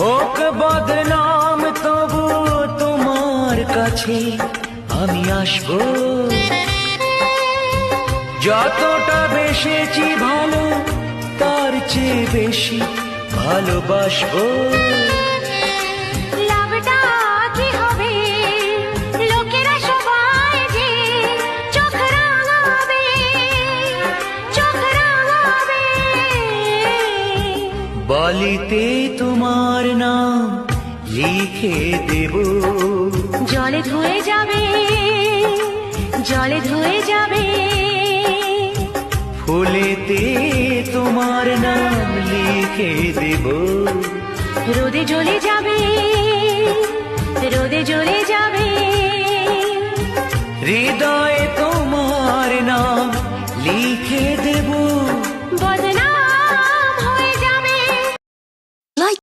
হোক বদনাম তবু তোমার কাছে আমি আসবো। যতটা বেসেছি ভালো তার চেয়ে বেশি ভালোবাসবো। লাভটা কি হবে লোকেরা সবাই যে চোখ রাঙাবে, চোখ রাঙাবে। বালিতে তোমার নাম লিখে দেব, জলে ধুয়ে যাবে, জলে ধুয়ে যাবে। ফুলেতে তোমার নাম লিখে দেব, রোদে জ্বলে যাবে, রোদে জ্বলে যাবে। হৃদয়ে তোমার নাম লিখে দেব।